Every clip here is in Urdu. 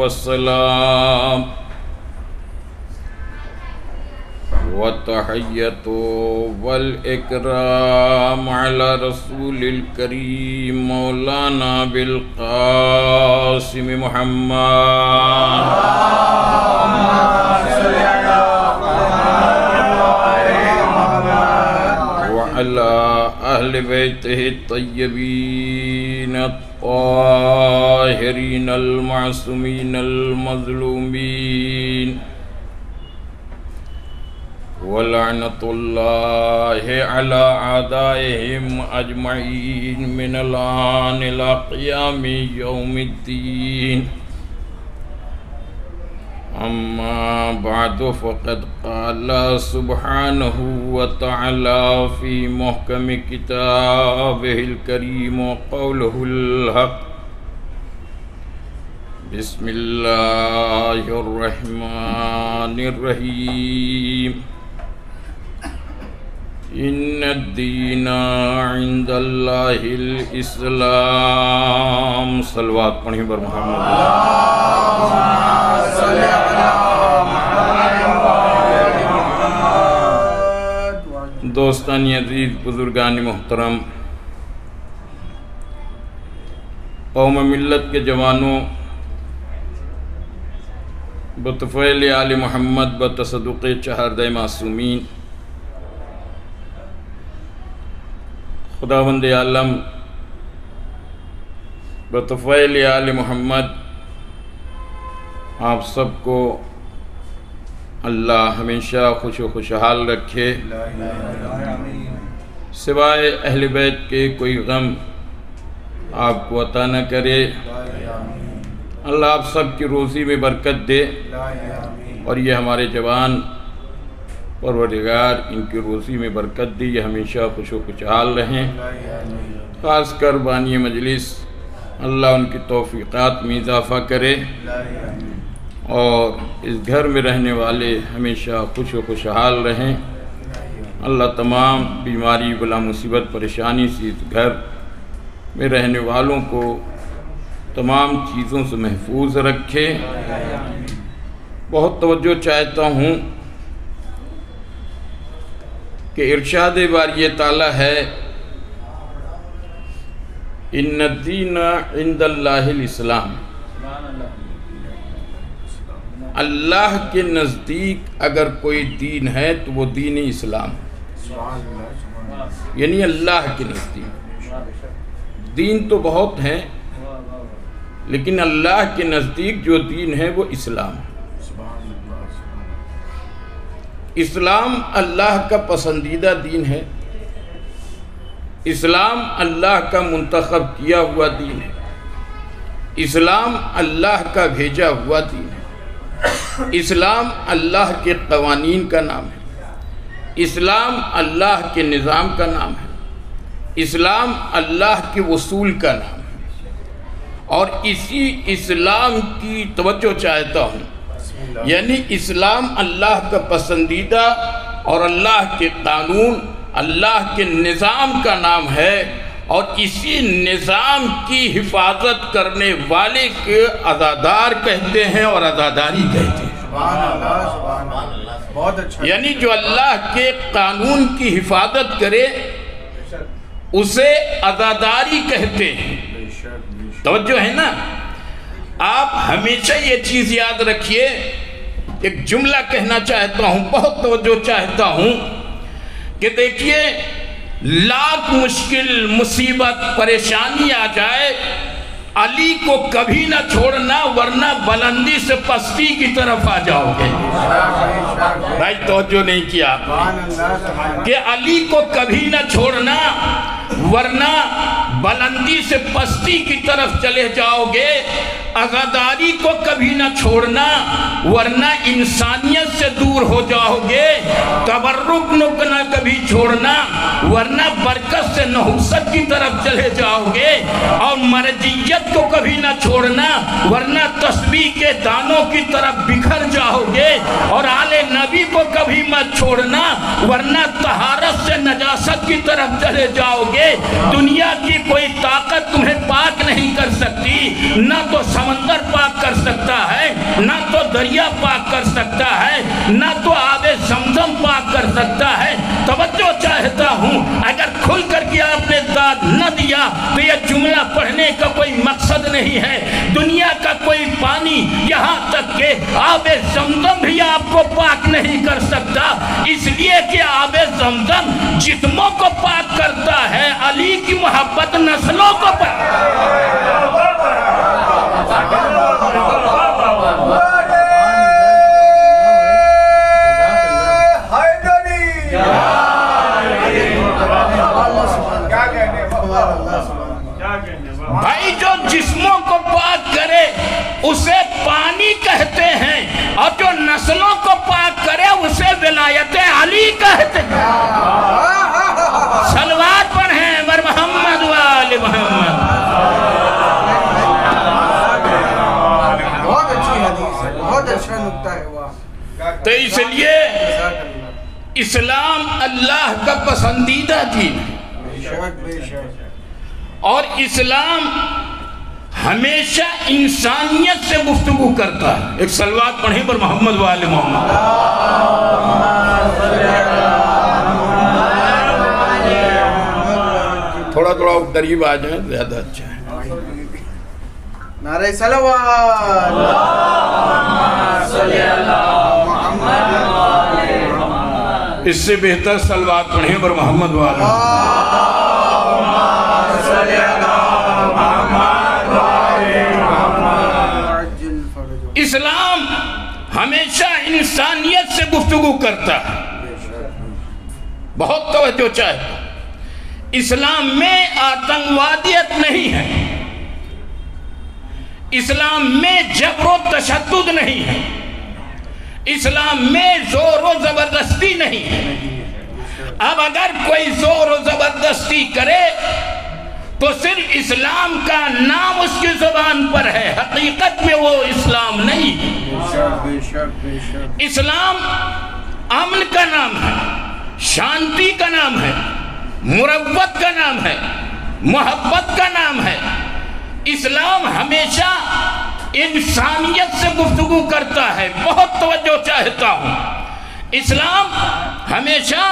والسلام والتحية والإكرام على رسول الكريم مولانا بالقاسم محمد وعلى أهل بيته الطيبين الطاهرين المعصومين المظلومين ولعنة الله على أعدائهم أجمعين من الآن إلى قيام يوم الدين. أما بعد فقد قال سبحانه وتعالى في محكم كتابه الكريم وقوله الحق. بسم الله الرحمن الرحيم. إن الدين عند الله الإسلام. صلوات پڑھیں بر محمد. دوستانی عزیز، بزرگان محترم، قوم ملت کے جوانوں، بطفیل آل محمد بتصدق چہردہ معصومین، خداوند عالم بطفیل آل محمد آپ سب کو اللہ ہمیشہ خوش و خوشحال رکھے، سوائے اہل بیت کے کوئی غم آپ کو عطا نہ کرے، اللہ آپ سب کی روزی میں برکت دے، اور یہ ہمارے جوان پروردگار ان کی روزی میں برکت دی، یہ ہمیشہ خوش و خوشحال رہیں، خاص کر بانی مجلس اللہ ان کی توفیقات میں اضافہ کرے، اور اس گھر میں رہنے والے ہمیشہ خوش و خوشحال رہیں، اللہ تمام بیماری بلا مصیبت پریشانی سے اس گھر میں رہنے والوں کو تمام چیزوں سے محفوظ رکھے۔ بہت توجہ چاہتا ہوں کہ ارشاد باری تعالیٰ ہے ان الدین عند اللہ الاسلام، اللہ کے نزدیک اگر کوئی دین ہے تو وہ دین اسلام، یعنی اللہ کے نزدیک دین تو بہت ہیں، لیکن اللہ کے نزدیک جو دین ہے وہ اسلام ہے۔ اسلام اللہ کا پسندیدہ دین ہے، اسلام اللہ کا منتخب کیا ہوا دین ہے، اسلام اللہ کا بھیجا ہوا دین ہے، اسلام اللہ کے قوانین کا نام ہے، اسلام اللہ کے نظام کا نام ہے، اسلام اللہ کے اصول کا نام ہے، اور اسی اسلام کی توجہ چاہتا ہوں، یعنی اسلام اللہ کا پسندیدہ اور اللہ کے قانون، اللہ کے نظام کا نام ہے، اور اسی نظام کی حفاظت کرنے والے کے عزادار کہتے ہیں اور عزاداری کہتے ہیں۔ یعنی جو اللہ کے قانون کی حفاظت کرے اسے عزاداری کہتے ہیں۔ توجہ ہے نا؟ آپ ہمیشہ یہ چیز یاد رکھیے، ایک جملہ کہنا چاہتا ہوں، بہت توجہ چاہتا ہوں کہ دیکھیے، لاکھ مشکل مصیبت پریشانی آ جائے، علی کو کبھی نہ چھوڑنا، ورنہ بلندی سے پستی کی طرف آ جاؤ گے۔ بھائی توجہ نہیں کیا کہ علی کو کبھی نہ چھوڑنا، ورنہ بلندی سے پستی کی طرف چلے جاؤ گے۔ عزاداری کو کبھی نہ چھوڑنا، ورنہ انسانیت سے دور ہو جاؤ گے۔ تبرک نہ کبھی چھوڑنا، ورنہ برکت سے نحوست کی طرف چلے جاؤ گے۔ اور مرجیت کو کبھی نہ چھوڑنا، ورنہ تسبیح کے دانوں کی طرف بکھر جاؤ گے، اور آل نبی کو کبھی مت چھوڑنا ورنہ طہارت سے نجاست کی طرف چلے جاؤ گے۔ دنیا کی کوئی طاقت تمہیں پاک نہیں کر سکتی، نہ تو سمندر پاک کر سکتا ہے، نہ تو دریا پاک کر سکتا ہے، نہ تو آب زمزم پاک کر سکتا ہے۔ توجہ چاہتا ہوں، اگر کھل کر کے آپ نے داد نہ دیا تو یہ جملہ پڑھنے کا کوئی مقصد نہیں ہے۔ دنیا کا کوئی پانی، یہاں تک کہ آب زمزم بھی آپ کو پاک نہیں کر سکتا، اس لیے کہ آب زمزم جسموں کو پاک کرتا ہے، علی کی محبت نسلوں کو بھائی جو جسموں کو پاک کرے اسے پانی کہتے ہیں، اور جو نسلوں کو پاک کرے اسے ولایت علی کہتے ہیں۔ صلوات پڑھیں بر محمد و آل محمد۔ بہت اچھی حدیث ہے، بہت اچھا نکتہ ہے وہ۔ تو اس لیے اسلام اللہ کا پسندیدہ دین ہے، اور اسلام ہمیشہ انسانیت سے گفتگو کرتا ہے۔ ایک صلوات پڑھیں پر محمد و آل محمد۔ تھوڑا تھوڑا قریب آ جائیں زیادہ اچھا ہے۔ نعرہ صلوات، اس سے بہتر صلوات پڑھیں پر محمد و آل محمد۔ اسلام ہمیشہ انسانیت سے گفتگو کرتا ہے، بہت توجہ چاہے۔ اسلام میں آتنکوادیت نہیں ہے، اسلام میں جبر و تشدد نہیں ہے، اسلام میں زور و زبردستی نہیں ہے۔ اب اگر کوئی زور و زبردستی کرے تو صرف اسلام کا نام اس کی زبان پر ہے، حقیقت میں وہ اسلام نہیں۔ اسلام امن کا نام ہے، شانتی کا نام ہے، مروت کا نام ہے، محبت کا نام ہے۔ اسلام ہمیشہ انسانیت سے گفتگو کرتا ہے، بہت توجہ چاہتا ہوں۔ اسلام ہمیشہ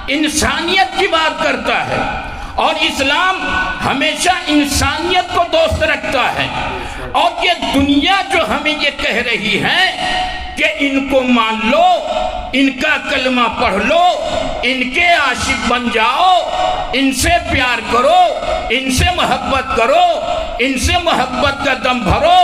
انسانیت کی بات کرتا ہے، اور اسلام ہمیشہ انسانیت کو دوست رکھتا ہے۔ اور یہ دنیا جو ہمیں یہ کہہ رہی ہے کہ ان کو مان لو، ان کا کلمہ پڑھ لو، ان کے عاشق بن جاؤ، ان سے پیار کرو، ان سے محبت کرو، ان سے محبت کا دم بھرو،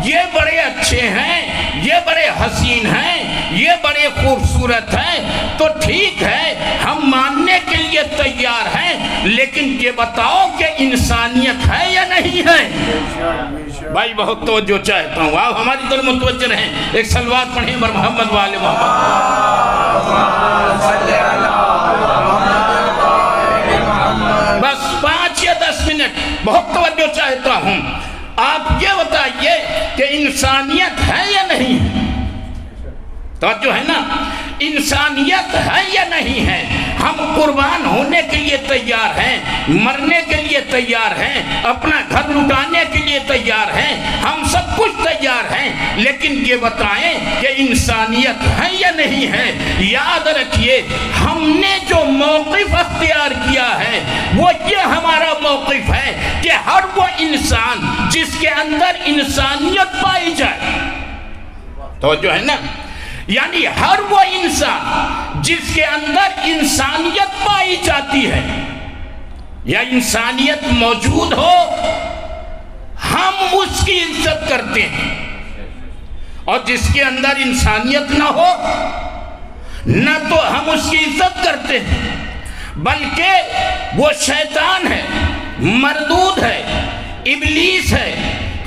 یہ بڑے اچھے ہیں، یہ بڑے حسین ہیں، یہ بڑے خوبصورت ہیں، تو ٹھیک ہے ہم ماننے کے لیے تیار ہیں، لیکن یہ بتاؤ کہ انسانیت ہے یا نہیں ہے؟ بھائی بہت توجہ چاہتا ہوں، آپ ہماری طرف متوجہ رہیں۔ ایک صلوات پڑھیں بر محمد و آل محمد۔ بس 5 یا 10 منٹ، بہت توجہ چاہتا ہوں۔ آپ یہ بتائیے کہ انسانیت ہے یا نہیں ہے؟ توجہ ہے نا، انسانیت ہے یا نہیں ہے؟ ہم قربان ہونے کے لیے تیار ہیں، مرنے کے لیے تیار ہیں، اپنا گھر لٹانے کے لیے تیار ہیں، ہم سب کچھ تیار ہیں، لیکن یہ بتائیں کہ انسانیت ہے یا نہیں ہے؟ یاد رکھیے، ہم نے جو موقف اختیار کیا ہے وہ یہ ہمارا موقف ہے کہ ہر وہ انسان جس کے اندر انسانیت پائی جائے، توجہ ہے نا، یعنی ہر وہ انسان جس کے اندر انسانیت پائی جاتی ہے یا انسانیت موجود ہو، ہم اس کی عزت کرتے ہیں، اور جس کے اندر انسانیت نہ ہو نہ تو ہم اس کی عزت کرتے ہیں، بلکہ وہ شیطان ہے، مردود ہے، ابلیس ہے،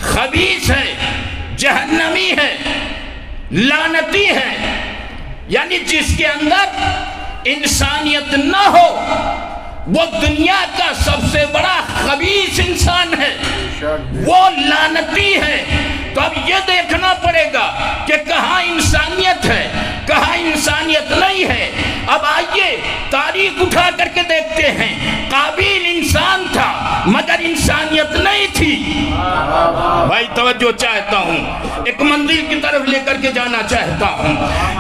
خبیث ہے، جہنمی ہے، لعنتی ہے، یعنی جس کے اندر انسانیت نہ ہو وہ دنیا کا سب سے بڑا خبیث انسان ہے، وہ لعنتی ہے۔ تو اب یہ دیکھنا پڑے گا کہ کہاں انسانیت ہے کہاں انسانیت نہیں ہے۔ اب آئیے تاریخ اٹھا کر کے دیکھتے ہیں، قابیل انسان تھا مگر انسانیت نہیں تھی۔ بھائی توجہ چاہتا ہوں، ایک منزل کی طرف لے کر کے جانا چاہتا ہوں،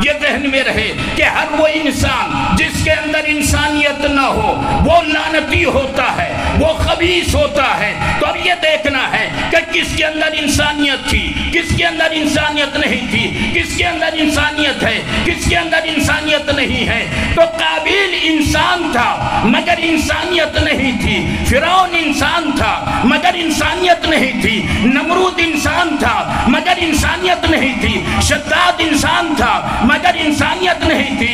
یہ ذہن میں رہے کہ ہر وہ انسان جس کے اندر انسانیت نہ ہو وہ لعنتی ہوتا ہے، وہ خبیث ہوتا ہے۔ تو اب یہ دیکھنا ہے کہ کس کے اندر انسانیت تھی، کس کے اندر انسانیت نہیں تھی، کس کے اندر انسانیت ہے، کس کے اندر انسانیت نہیں ہے۔ تو قابیل انسان تھا مگر انسانیت نہیں تھی، فرعون انسان تھا مگر انسانیت نہیں تھی، نمرود انسان تھا مگر انسانیت نہیں تھی، شداد انسان تھا مگر انسانیت نہیں تھی،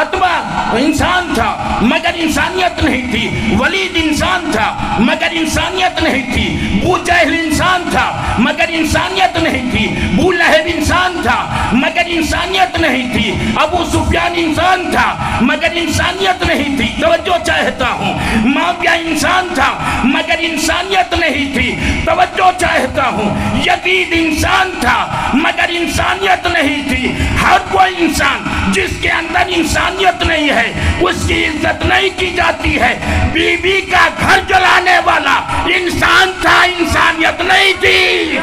عتبہ انسان تھا مگر انسانیت نہیں تھی، ولید انسان تھا مگر انسانیت نہیں تھی، ابو جہل انسان تھا مگر انسانیت نہیں تھی، ابو لہب انسان تھا مگر انسانیت نہیں تھی، ابو سفیان انسان تھا مگر انسانیت نہیں تھی۔ توجہ چاہتا ہوں، معاویہ انسان تھا مگر انسانیت نہیں تھی۔ توجہ چاہتا ہوں، یزید انسان تھا مگر انسانیت نہیں تھی۔ ہر کوئی انسان جس کے اندر انسانیت نہیں ہے اس کی عزت نہیں کی جاتی ہے۔ بی بی کا گھر جلانے والا انسان تھا، انسانیت نہیں تھی۔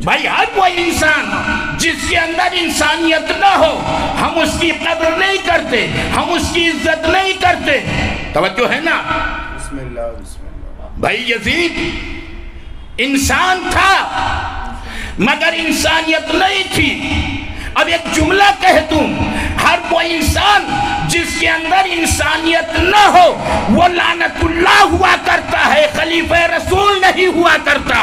بھائی ہر کوئی انسان جس کے اندر انسانیت نہ ہو ہم اس کی قدر نہیں کرتے، ہم اس کی عزت نہیں کرتے۔ توجہ ہے نا؟ بسم اللہ بسم اللہ۔ بھائی یزید انسان تھا مگر انسانیت نہیں تھی۔ اب ایک جملہ کہہ دوں، ہر کوئی انسان جس کے اندر انسانیت نہ ہو وہ لعنت اللہ ہوا کرتا ہے، خلیفہ رسول نہیں ہوا کرتا۔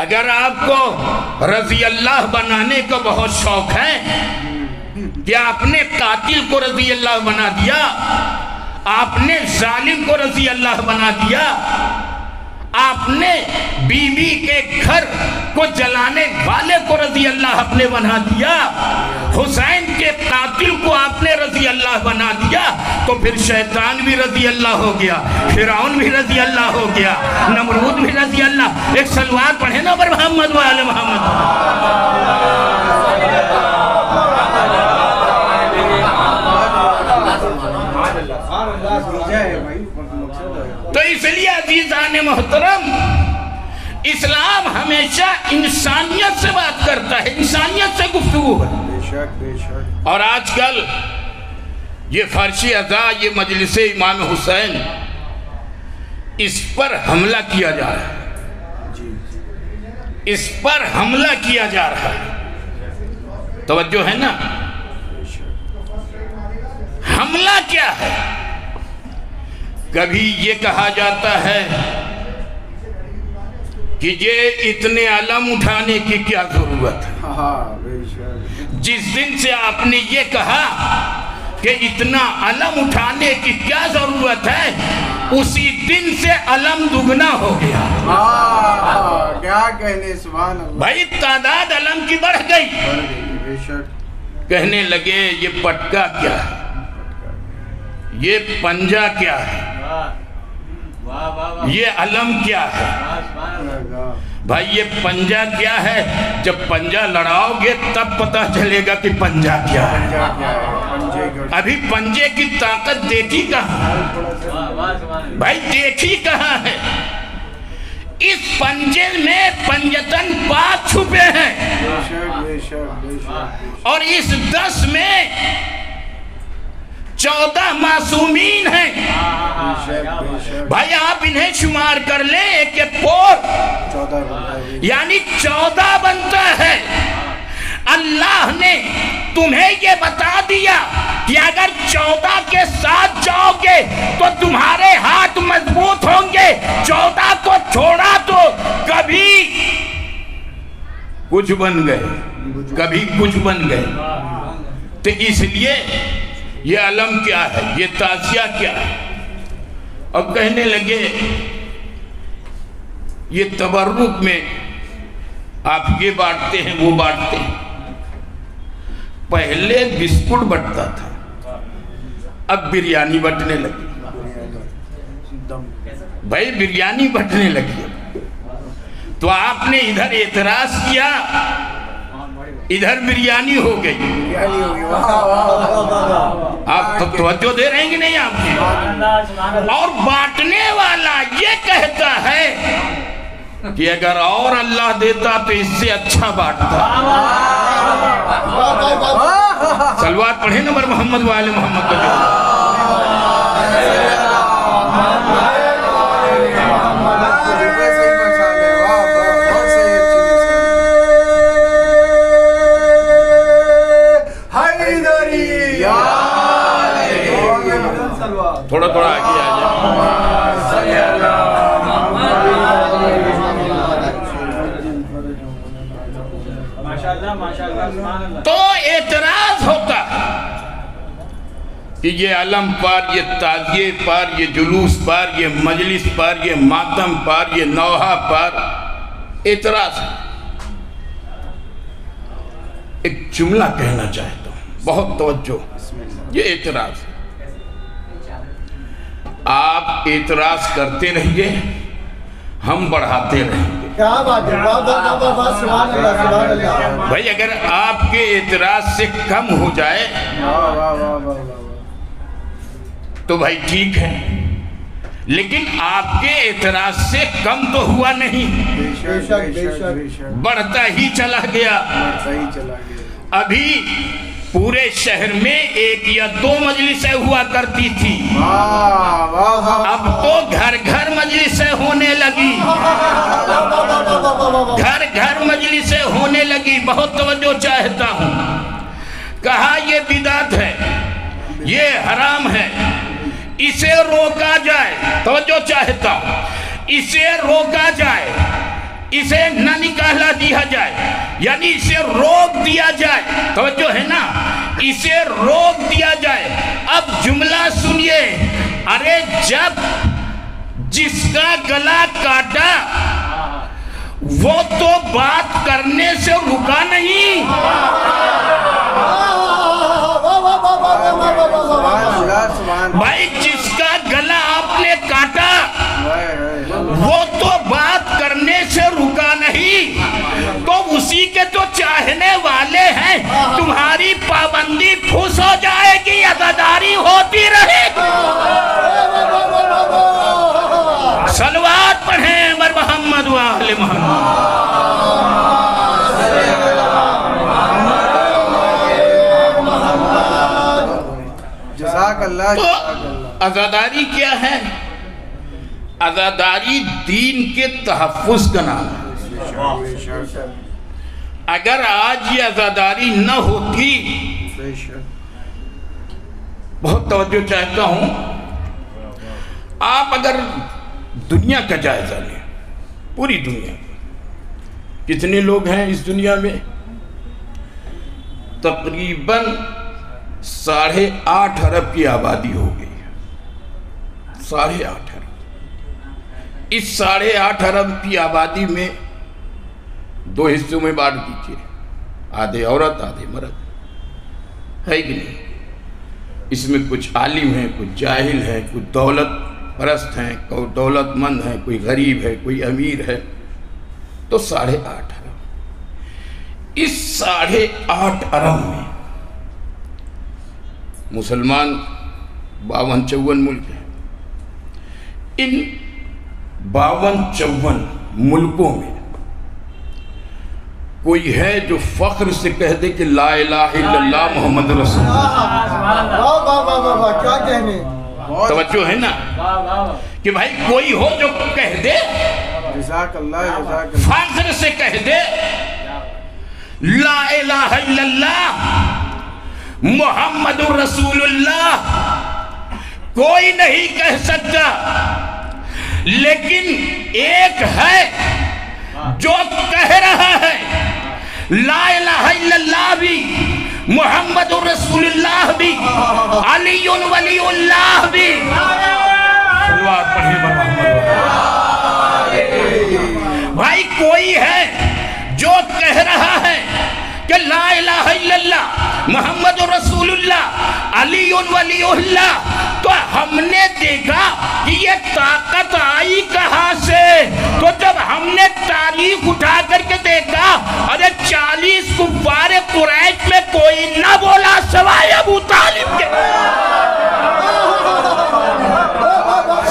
اگر آپ کو رضی اللہ بنانے کا بہت شوق ہے، کیا آپ نے قاتل کو رضی اللہ بنا دیا؟ آپ نے ظالم کو رضی اللہ بنا دیا؟ آپ نے بی بی کے گھر کو جلانے والے کو رضی اللہ اپنے بنا دیا؟ حسین کے قاتل کو آپ نے رضی اللہ بنا دیا؟ تو پھر شیطان بھی رضی اللہ ہو گیا، فرعون بھی رضی اللہ ہو گیا، نمرود بھی رضی اللہ۔ ایک سلوات پڑھے نا پر محمد وآل محمد۔ تو اس لیے عزیزان محترم، اسلام ہمیشہ انسانیت سے بات کرتا ہے، انسانیت سے گفتگو ہے۔ اور آج کل یہ فرشی اعضاء، یہ مجلس امام حسین، اس پر حملہ کیا جا رہا ہے، اس پر حملہ کیا جا رہا ہے۔ توجہ ہے نا؟ حملہ کیا ہے؟ کبھی یہ کہا جاتا ہے کہ یہ اتنے علم اٹھانے کی کیا ضرورت ہے۔ جس دن سے آپ نے یہ کہا کہ اتنا علم اٹھانے کی کیا ضرورت ہے، اسی دن سے علم دگنا ہو گیا۔ کیا کہنے، سبحان اللہ۔ بھائی تعداد علم کی بڑھ گئی۔ کہنے لگے یہ پٹکا کیا ہے، یہ پنجہ کیا ہے، یہ علم کیا ہے۔ بھائی یہ پنجہ کیا ہے؟ جب پنجہ لڑاؤ گے تب پتہ چلے گا کہ پنجہ کیا ہے۔ ابھی پنجے کی طاقت دیکھی کہاں؟ بھائی دیکھی کہاں ہے؟ اس پنجے میں پنجتن پاک چھپے ہیں، اور اس 10 میں 14 معصومین ہیں۔ بھائی آپ انہیں شمار کر لیں، ایک ایک پور یعنی 14 بنتا ہے۔ اللہ نے تمہیں یہ بتا دیا کہ اگر 14 کے ساتھ جاؤ گے تو تمہارے ہاتھ مضبوط ہوں گے، 14 کو چھوڑا تو کبھی کچھ بن گئے، کبھی کچھ بن گئے۔ تو اس لیے یہ علم کیا ہے، یہ تعزیہ کیا ہے؟ اب کہنے لگے یہ تبرک میں آپ یہ بانٹتے ہیں وہ بانٹتے ہیں۔ پہلے بسکٹ بٹتا تھا، اب بریانی بٹنے لگی. بھائی بریانی بٹنے لگی. تو آپ نے ادھر اعتراض کیا، ادھر بریانی ہو گئی. آپ تو توجہ دے رہے ہیں کہ نہیں آپ کی؟ اور بانٹنے والا یہ کہتا ہے کہ اگر اور اللہ دیتا تو اس سے اچھا بانٹتا. صلوات پڑھیں نمبر محمد وآل محمد کو. تھوڑا تھوڑا آگے آ جائے. تو اعتراض ہوتا کہ یہ علم پار، یہ تعزیے پار، یہ جلوس پار، یہ مجلس پار، یہ ماتم پار، یہ نوحہ پار. اعتراض ہے. ایک جملہ کہنا چاہتا ہوں، بہت توجہ. یہ اعتراض ہے. آپ اعتراض کرتے رہیے، ہم بڑھاتے رہیں گے. کیا بات ہے، سبحان اللہ سبحان اللہ. بھائی اگر آپ کے اعتراض سے کم ہو جائے تو بھائی ٹھیک ہے، لیکن آپ کے اعتراض سے کم تو ہوا نہیں، بڑھتا ہی چلا گیا. ابھی پورے شہر میں 1 یا 2 مجلسیں ہوا کرتی تھی، اب تو گھر گھر مجلسیں ہونے لگی. گھر گھر مجلسیں ہونے لگی. بہت توجہ چاہتا ہوں. کہا یہ بدعت ہے، یہ حرام ہے، اسے روکا جائے. توجہ چاہتا ہوں. اسے روکا جائے، اسے نہ نکالا دیا جائے، یعنی اسے روک دیا جائے. توجہ ہے نا، اسے روک دیا جائے. اب جملہ سنیے. ارے جب جس کا گلا کاٹا وہ تو بات کرنے سے رکا نہیں. بھائی جس کا گلا آپ نے کاٹا وہ تو بات کرنے سے رکا نہیں، تو اسی کے تو چاہنے والے ہیں. تمہاری پابندی پھس ہو جائے گی، عزاداری ہوتی رہے گی. صلوات پڑھیں بر محمد و آل محمد. تو عزاداری کیا ہے؟ عزاداری دین کے تحفظ کا نام ہے. اگر آج یہ عزاداری نہ ہوتی، بہت توجہ چاہتا ہوں، آپ اگر دنیا کا جائزہ لیں، پوری دنیا کتنے لوگ ہیں اس دنیا میں؟ تقریباً 8.5 ارب کی آبادی ہو گئی ہے. 8.5 ارب. اس 8.5 ارب کی آبادی میں 2 حصوں میں بانٹ دیجیے، آدھے عورت آدھے مرد. ہے کہ نہیں؟ اس میں کچھ عالم ہیں، کچھ جاہل ہیں، کچھ دولت پرست ہیں، کوئی دولت مند ہیں، کوئی غریب ہے، کوئی امیر ہے. تو 8.5 ارب. اس 8.5 ارب میں مسلمان 52-54 ملک ہیں. ان 52-54 ملکوں میں کوئی ہے جو فخر سے کہہ دے کہ لا الہ الا اللہ محمد رسول اللہ؟ کیا کہنے. توجہ ہے نا کہ بھائی کوئی ہو جو کہہ دے، فخر سے کہہ دے لا الہ الا اللہ محمد رسول اللہ. کوئی نہیں کہہ سکتا. لیکن ایک ہے جو کہہ رہا ہے لا الہ الا اللہ بھی، محمد رسول اللہ بھی، علی ولی اللہ بھی. صلوات پڑھیں محمد. بھائی کوئی ہے جو کہہ رہا ہے کہ لا الہ الا اللہ محمد رسول اللہ علی ولی اللہ، تو ہم نے دیکھا کہ یہ طاقت آئی کہاں سے؟ تو جب ہم نے تاریخ اٹھا کر کے دیکھا، ارے 40 کفار قریش میں کوئی نہ بولا سوائے ابو طالب کے۔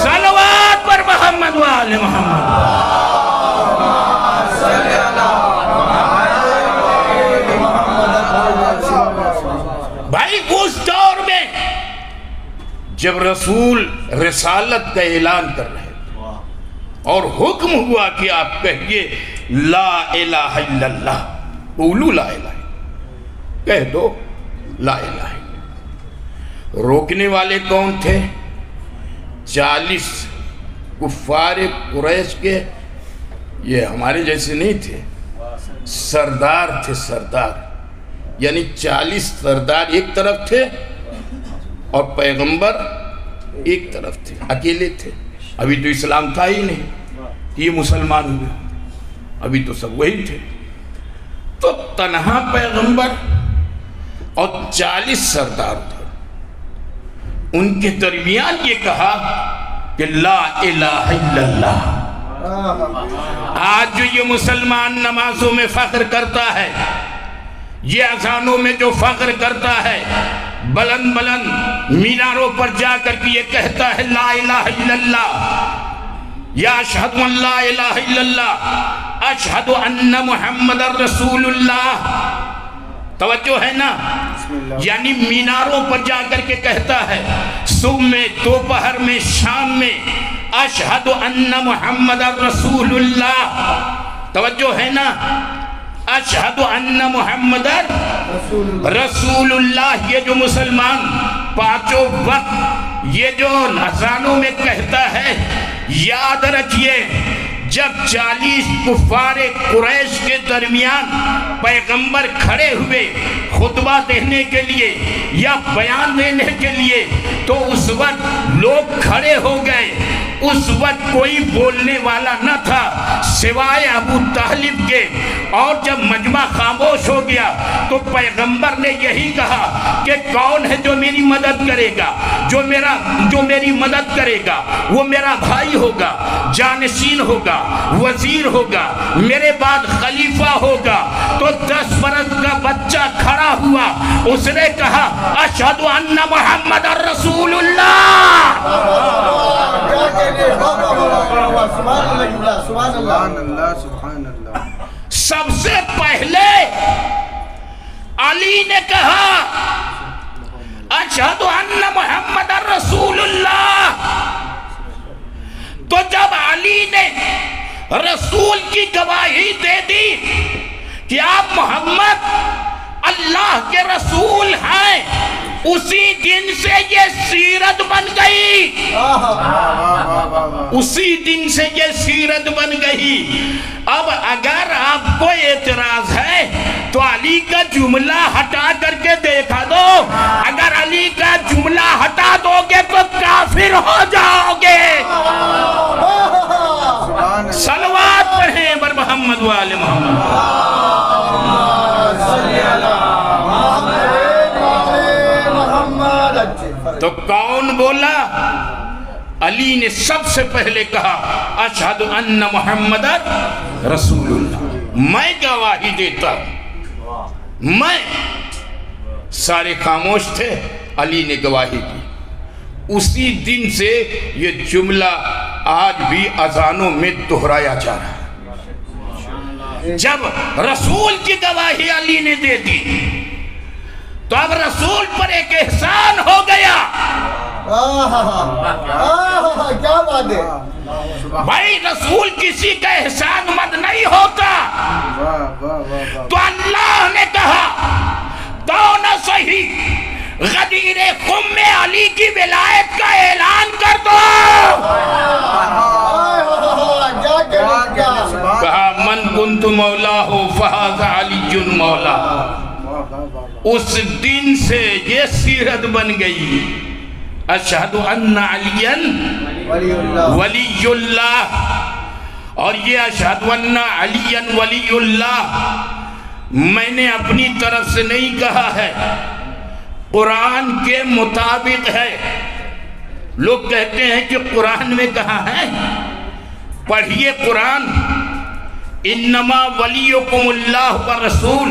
صلوات پر محمد و آل محمد۔ بھائی اس دور میں جب رسول رسالت کا اعلان کر رہے تھے اور حکم ہوا کہ آپ کہیے لا الہ الا اللہ، قولوا لا الہ، کہہ دو لا الہ۔ روکنے والے کون تھے؟ 40 کفار قریش کے، یہ ہمارے جیسے نہیں تھے، سردار تھے، سردار، یعنی 40 سردار ایک طرف تھے اور پیغمبر ایک طرف تھے، اکیلے تھے۔ ابھی تو اسلام تھا ہی نہیں کہ یہ مسلمان ہوئے، ابھی تو سب وہی تھے۔ تو تنہا پیغمبر اور 40 سردار تھے، ان کے درمیان یہ کہا کہ لا الہ الا اللہ۔ آج جو یہ مسلمان نمازوں میں فخر کرتا ہے، یہ اذانوں میں جو فخر کرتا ہے، بلند بلند میناروں پر جا کر کے یہ کہتا ہے لا الہ الا اللہ، یا اشہد ان لا الہ الا اللہ، اشہد ان محمد رسول اللہ، توجہ ہے نا؟ یعنی میناروں پر جا کر کے کہتا ہے، صبح میں، دوپہر میں، شام میں، اشہد ان محمد رسول اللہ، توجہ ہے نا؟ اشہد ان محمد رسول اللہ۔ یہ جو مسلمان پانچوں وقت یہ جو اذانوں میں کہتا ہے، یاد رکھیے جب 40 کفار قریش کے درمیان پیغمبر کھڑے ہوئے خطبہ دینے کے لیے یا بیان دینے کے لیے، تو اس وقت لوگ کھڑے ہو گئے۔ اس وقت کوئی بولنے والا نہ تھا سوائے ابو طالب کے، اور جب مجمع خاموش ہو گیا تو پیغمبر نے یہی کہا کہ کون ہے جو میری مدد کرے گا، جو میری مدد کرے گا وہ میرا بھائی ہوگا، جانشین ہوگا، وزیر ہوگا، میرے بعد خلیفہ ہوگا۔ تو 10 برس کا بچہ کھڑا ہوا، اس نے کہا اشہد ان محمد رسول اللہ۔ سب سے پہلے علی نے کہا اشہد ان محمد رسول اللہ۔ تو جب علی نے رسول کی گواہی دے دی کہ آپ محمد اللہ کے رسول ہیں، اسی دن سے یہ سیرت بن گئی، اسی دن سے یہ سیرت بن گئی۔ اب اگر آپ کو اعتراض ہے تو علی کا جملہ ہٹا کر کے دیکھا دو، اگر علی کا جملہ ہٹا دو گے تو کافر ہو جاؤ گے۔ صلوات پڑھیں بر محمد و آل محمد۔ تو کون بولا؟ علی نے سب سے پہلے کہا اشہد ان محمد رسول اللہ، میں گواہی دیتا ہوں۔ میں، سارے خاموش تھے، علی نے گواہی دی۔ اسی دن سے یہ جملہ آج بھی اذانوں میں دہرایا جا رہا ہے۔ جب رسول کی گواہی علی نے دے دی تو اب رسول پر ایک احسان ہو گیا۔ کیا بات ہے بھائی، رسول کسی کا احسان مند نہیں ہوتا۔ تو اللہ نے کہا تو نہ صحیح غدیر خم میں علی کی ولایت کا اعلان کر دو۔ کہا من کنت مولا ہو فہذا علی مولا۔ اس دن سے یہ سیرت بن گئی، اشہد ان علی ولی اللہ، اور یہ اشہد ان علی ولی اللہ میں نے اپنی طرف سے نہیں کہا ہے، قرآن کے مطابق ہے۔ لوگ کہتے ہیں کہ قرآن میں کہا ہے، پڑھیے قرآن، انما ولیکم اللہ والرسول،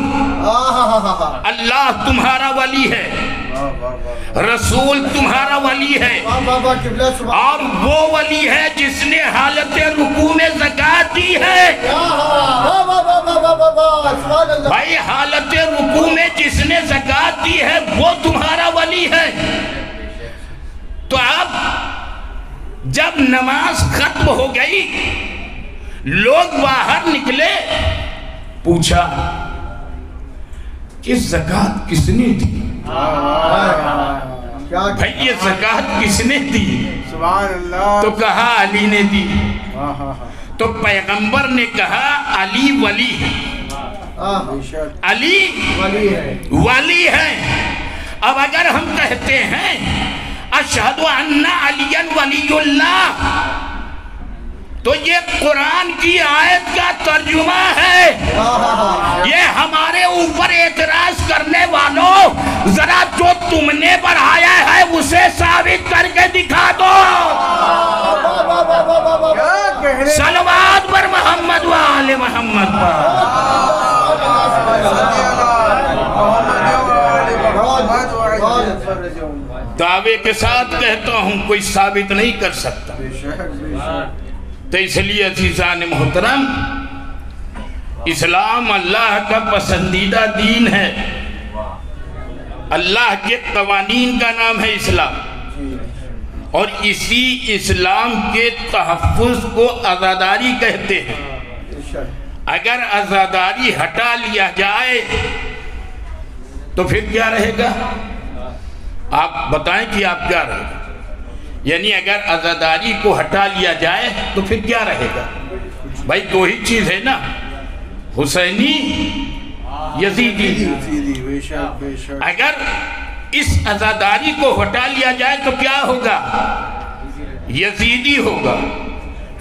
اللہ تمہارا ولی ہے، رسول تمہارا ولی ہے، اور وہ ولی ہے جس نے حالت رکوع میں زکوٰۃ دی ہے۔ بھائی حالت رکوع میں جس نے زکوٰۃ دی ہے وہ تمہارا ولی ہے۔ تو اب جب نماز ختم ہو گئی، لوگ باہر نکلے، پوچھا کہ زکوٰۃ کس نے دی؟ بھائی یہ زکوٰۃ کس نے دی؟ سبحان اللہ۔ تو کہا علی نے دی۔ تو پیغمبر نے کہا علی ولی ہے، علی ولی ہے۔ اب اگر ہم کہتے ہیں اشہد ان علی ولی اللہ، تو یہ قرآن کی آیت کا ترجمہ ہے۔ یہ ہمارے اوپر اعتراض کرنے والوں، ذرا جو تم نے پڑھایا ہے اسے ثابت کر کے دکھا دو۔ صلوات پر محمد و آل محمد دعوے کے ساتھ کہتا ہوں، کوئی ثابت نہیں کر سکتا۔ تو اس لیے عزیزان محترم، اسلام اللہ کا پسندیدہ دین ہے، اللہ کے قوانین کا نام ہے اسلام، اور اسی اسلام کے تحفظ کو عزاداری کہتے ہیں۔ اگر عزاداری ہٹا لیا جائے تو پھر کیا رہے گا؟ آپ بتائیں کہ آپ کیا رہے گا؟ یعنی اگر عزاداری کو ہٹا لیا جائے تو پھر کیا رہے گا؟ بھائی دو ہی چیز ہے نا، حسینی، یزیدی۔ اگر اس عزاداری کو ہٹا لیا جائے تو کیا ہوگا؟ یزیدی ہوگا،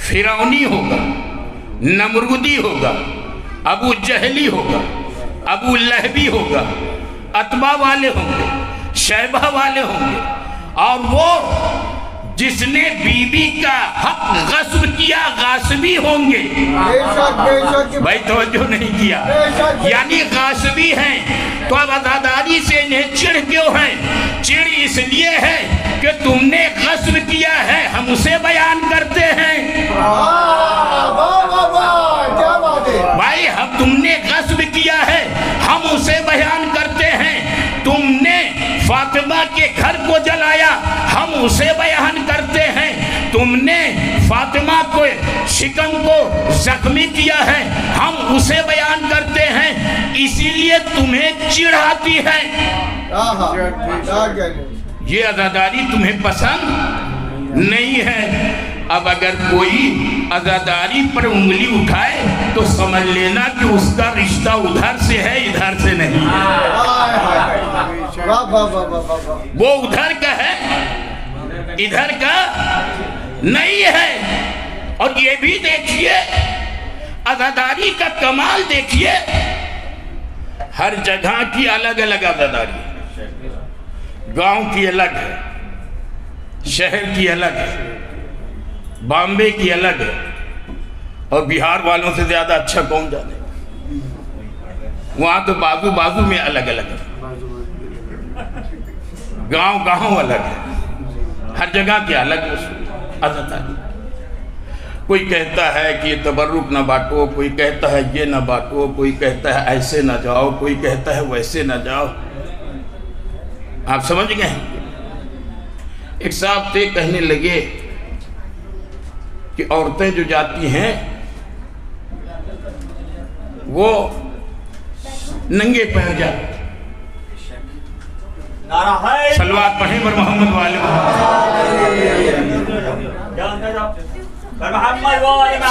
فرعونی ہوگا، نمرودی ہوگا، ابو جہلی ہوگا، ابو لہبی ہوگا، اتبا والے ہوں گے، شیبہ والے ہوں گے، اور وہ جس نے بی بی کا حق غصب کیا غاصبی ہوں گے۔ بھائی توجہ نہیں کیا، یعنی غاصبی ہیں۔ تو اب عزاداری سے انہیں چڑھ کیوں ہیں؟ چڑھ اس لیے ہے کہ تم نے غصب کیا ہے، ہم اسے بیان کرتے ہیں۔ بھائی ہم تم نے غصب کیا ہے، ہم اسے بیان کرتے ہیں۔ تم نے فاطمہ کے گھر کو جلایا، ہم اسے بیان کرتے ہیں۔ تم نے فاطمہ کو شکم کو زخمی کیا ہے، ہم اسے بیان کرتے ہیں۔ اسی لیے تمہیں چڑھ آتی ہے۔ یہ عزاداری تمہیں پسند نہیں ہے۔ اب اگر کوئی عزاداری پر انگلی اٹھائے تو سمجھ لینا کہ اس کا رشتہ ادھر سے ہے، ادھر سے نہیں ہے۔ وہ ادھر کا ہے، ادھر کا نہیں ہے۔ اور یہ بھی دیکھیے، عزاداری کا کمال دیکھیے، ہر جگہ کی الگ الگ عزاداری ہے۔ گاؤں کی الگ ہے، شہر کی الگ ہے، بامبے کی الگ ہے، اور بہار والوں سے زیادہ اچھا کون جانے؟ وہاں تو بازو بازو میں الگ الگ ہے، گاؤں گاؤں الگ ہے، ہر جگہ کی الگ عزاداری۔ کوئی کہتا ہے کہ یہ تبرک نہ بانٹو، کوئی کہتا ہے یہ نہ بانٹو، کوئی کہتا ہے ایسے نہ جاؤ، کوئی کہتا ہے ویسے نہ جاؤ۔ آپ سمجھ گئے؟ ایک صاحب تھے، کہنے لگے کہ عورتیں جو جاتی ہیں وہ ننگے پیر جاتی۔ صلوات پڑھیں پر محمد والے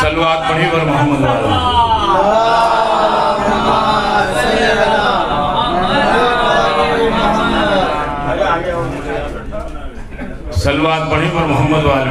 صلوات پڑھیں پر محمد والے صلوات پڑھیں پر محمد والے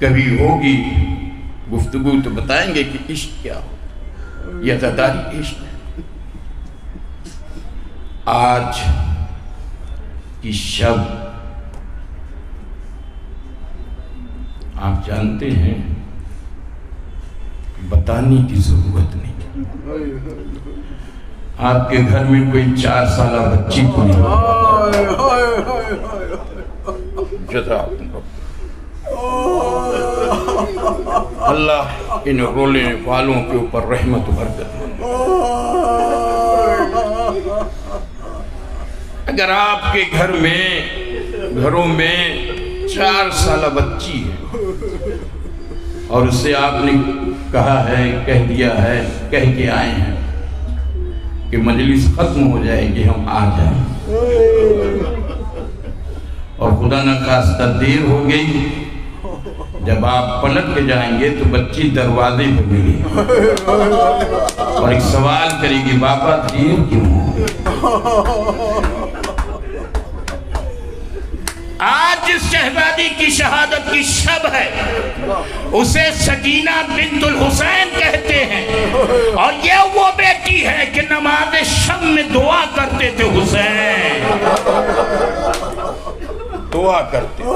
کبھی ہوگی گفتگو تو بتائیں گے کہ عشق کیا ہو، یہ عزاداری عشق ہے۔ آج کی شب آپ جانتے ہیں، بتانے کی ضرورت نہیں۔ آپ کے گھر میں کوئی 4 سالہ بچی تو نہیں، جزاکم اللہ ان رولے والوں کے اوپر رحمت و برکت منائے۔ اگر آپ کے گھروں میں 4 سالہ بچی ہے اور اسے آپ نے کہا ہے، کہہ دیا ہے، کہہ کے آئے ہیں کہ مجلس ختم ہو جائے گی، ہم آ جائیں، اور خدا نخواستہ دیر ہو گئی، جب آپ پلٹ کے جائیں گے تو بچی دروازے پہ ملے اور ایک سوال کرے گی، بابا دیر کیوں ہو؟ آج جس شہزادی کی شہادت کی شب ہے اسے سکینہ بنت الحسین کہتے ہیں، اور یہ وہ بیٹی ہے کہ نماز شب میں دعا کرتے تھے، حسین دعا کرتے تھے۔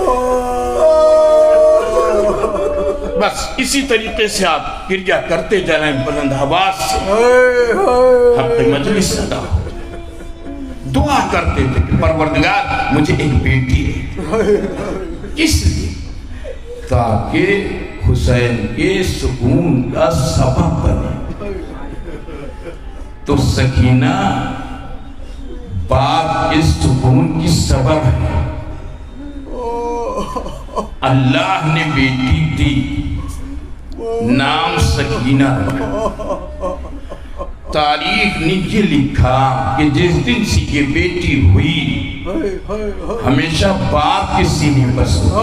بس اسی طریقے سے آپ گرجا کرتے جائیں بلند آواز سے، حق مجلس ادا ہو۔ دعا کرتے تھے کہ پروردگار مجھے ایک بیٹی ہے، کس لیے؟ تاکہ حسین کے سکون کا سبب بنے۔ تو سکینہ باپ کے سکون کی سبب ہے۔ اللہ نے بیٹی دی، نام سکینہ رکھا۔ تاریخ نے یہ لکھا کہ جس دن سے یہ بیٹی ہوئی ہمیشہ باپ کے سینے پر سوئی،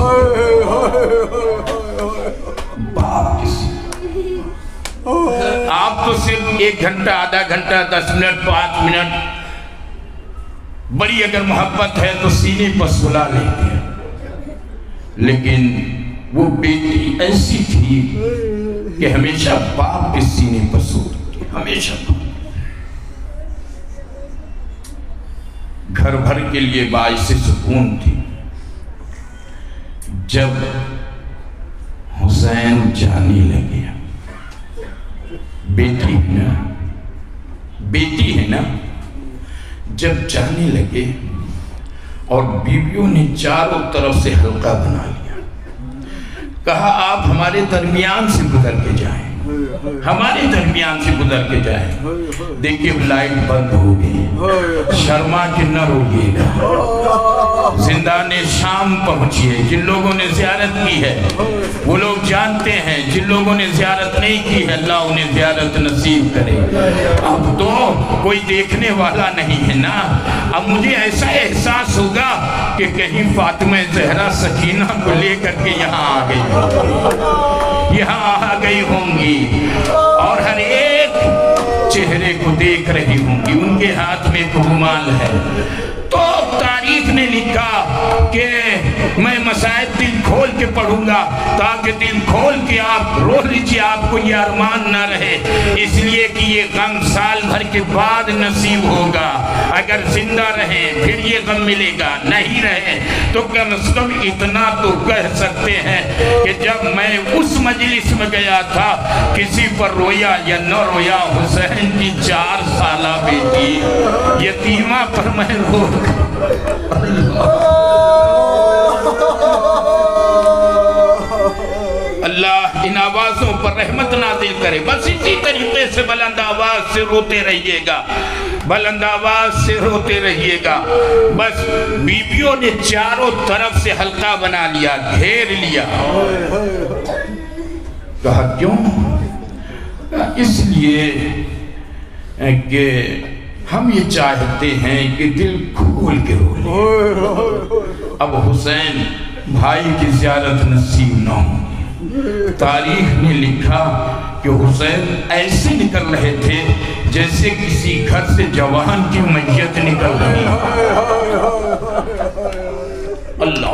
باپ کے سینے۔ آپ تو صرف 1 گھنٹہ، آدھا گھنٹہ، 10 منٹ، 5 منٹ، بڑی اگر محبت ہے تو سینے پر سلا لیتے ہیں، لیکن وہ بیٹی ایسی تھی کہ ہمیشہ باپ کے سینے پر سوئی، ہمیشہ۔ گھر بھر کے لیے باعث سکون تھی۔ جب حسین جانے لگے، بیٹی ہے نا، جب جانے لگے اور بیویوں نے چاروں طرف سے حلقہ بنا لیا، کہا آپ ہمارے درمیان سے گزر کے جائیں، ہمارے درمیان سے گزر کے جائیں۔ دیکھیں لائٹ بند ہو گئی، شرما کے نہ روئیے گا، زندان شام پہنچیے۔ جن لوگوں نے زیارت کی ہے وہ لوگ جانتے ہیں، جن لوگوں نے زیارت نہیں کی ہے اللہ انہیں زیارت نصیب کرے۔ اب تو کوئی دیکھنے والا نہیں ہے نا، اب مجھے ایسا احساس ہوگا کہ کہیں فاطمہ زہرا سکینہ کو لے کر کے یہاں آ گئی ہوں گی، اور ہر ایک چہرے کو دیکھ رہی ہوں گی، ان کے ہاتھ میں ایک رومال ہے۔ تو تاریخ نے لکھا کہ میں مسائب دل کھول کے پڑھوں گا تاکہ دل کھول کے آپ رو لیجیے، آپ کو یہ ارمان نہ رہے، اس لیے کہ یہ غم سال بھر کے بعد نصیب ہوگا۔ اگر زندہ رہیں پھر یہ غم ملے گا، نہیں رہے تو کم از کم اتنا تو کہہ سکتے ہیں کہ جب میں اس مجلس میں گیا تھا کسی پر رویا یا نہ رویا، حسین کی 4 سالہ بیٹی یتیمہ پر میں رو۔ اللہ ان آوازوں پر رحمت نازل کرے۔ بس اسی طریقے سے بلند آواز سے روتے رہیے گا، بلند آواز سے روتے رہیے گا۔ بس بیویوں نے چاروں طرف سے حلقہ بنا لیا، گھیر لیا۔ کہا کیوں؟ اس لیے کہ ہم یہ چاہتے ہیں کہ دل کھول کے رو لیں۔ اب حسین بھائی کی زیارت نصیب نہ ہوگی۔ تاریخ نے لکھا کہ حسین ایسے نکل رہے تھے جیسے کسی گھر سے جوان کی میت نکل رہی۔ اللہ